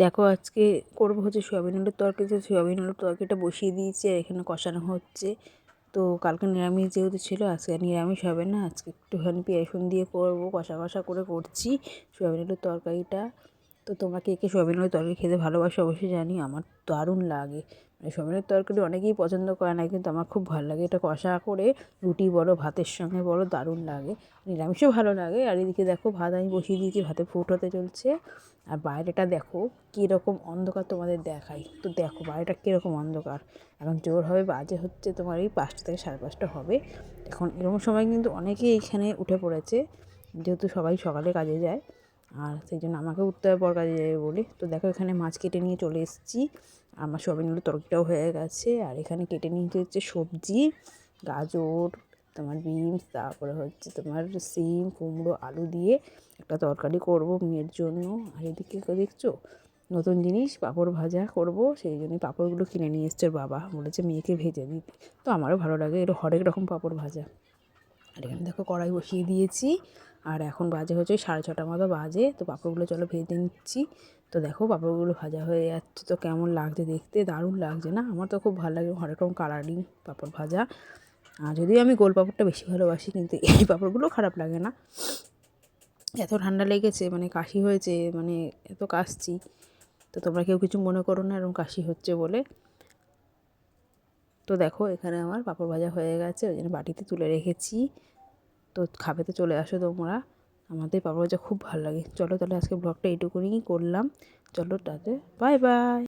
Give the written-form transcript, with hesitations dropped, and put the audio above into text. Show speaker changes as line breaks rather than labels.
দেখো আজকে করবো হচ্ছে সয়াবিন আলুর তরকারি। তো সয়াবিন আলুর তরকারিটা বসিয়ে দিয়েছি আর এখানে কষানো হচ্ছে। তো কালকে নিরামিষ যেহেতু ছিল, আজকে আর নিরামিষ হবে না, আজকে একটুখানি পেঁয়াজ রসুন দিয়ে করবো, কষা কষা করে করছি সয়াবিন আলুর তরকারিটা। তো তোমরা কে কে সয়াবিন আলুর তরকারি খেতে ভালোবাসো অবশ্যই জানি। আমার দারুণ লাগে, মানে সয়াবিন আলুর তরকারি অনেকেই পছন্দ করে না, কিন্তু আমার খুব ভালো লাগে। এটা কষা করে রুটি বলো, ভাতের সঙ্গে বলো, দারুণ লাগে। নিরামিষও ভালো লাগে। আর এদিকে দেখো ভাত আমি বসিয়ে দিয়েছি, ভাতে ফুট হতে চলছে। আর বাইরেটা দেখো কীরকম অন্ধকার, তোমাদের দেখাই। তো দেখো বাইরেটা কীরকম অন্ধকার। এখন জোর হবে, বাজে হচ্ছে তোমার এই 5টা থেকে 5:30 হবে। এখন এরকম সময় কিন্তু অনেকেই এইখানে উঠে পড়েছে, যেহেতু সবাই সকালে কাজে যায়। আর সেই জন্য আমাকে উঠতে হবে পর কাজে যাবে বলে। তো দেখো এখানে মাছ কেটে নিয়ে চলে এসেছি। আমার সয়াবিন আলুর তরকারিটাও হয়ে গেছে। আর এখানে কেটে নিতে হচ্ছে সবজি, গাজর, তোমার বিনস, তারপরে হচ্ছে তোমার সিম, কুমড়ো, আলু দিয়ে একটা তরকারি করব মেয়ের জন্য। আর এদিকে দেখছো নতুন জিনিস পাঁপড় ভাজা করব, সেই জন্যই পাঁপড়গুলো কিনে নিয়ে এসছে ওর বাবা, বলেছে মেয়েকে ভেজে দিতে। তো আমারও ভালো লাগে এটা, হরেক রকম পাঁপড় ভাজা। আর এখানে দেখো কড়াই বসিয়ে দিয়েছি। আর এখন বাজে হচ্ছে 6:30 মতো বাজে। তো পাঁপড়গুলো চলো ভেজে নিচ্ছি। তো দেখো পাঁপড়গুলো ভাজা হয়ে যাচ্ছে। তো কেমন লাগছে দেখতে, দারুণ লাগছে না? আমার তো খুব ভালো লাগে হরেক রকম কালারিং পাঁপড় ভাজা। আর যদিও আমি গোল পাঁপড়টা বেশি ভালোবাসি, কিন্তু এই পাঁপড়গুলো খারাপ লাগে না। এত ঠান্ডা লেগেছে, মানে কাশি হয়েছে, মানে এত কাশছি। তো তোমরা কেউ কিছু মনে করো না এরকম কাশি হচ্ছে বলে। তো দেখো এখানে আমার পাঁপড় ভাজা হয়ে গেছে, ওই জন্য বাটিতে তুলে রেখেছি। তো খাবে তো চলে আসো তোমরা, আমাদের পাঁপড় ভাজা খুব ভালো লাগে। চলো তাহলে আজকে ব্লগটা এইটুকুনি করলাম। চলো তাতে বাই বাই।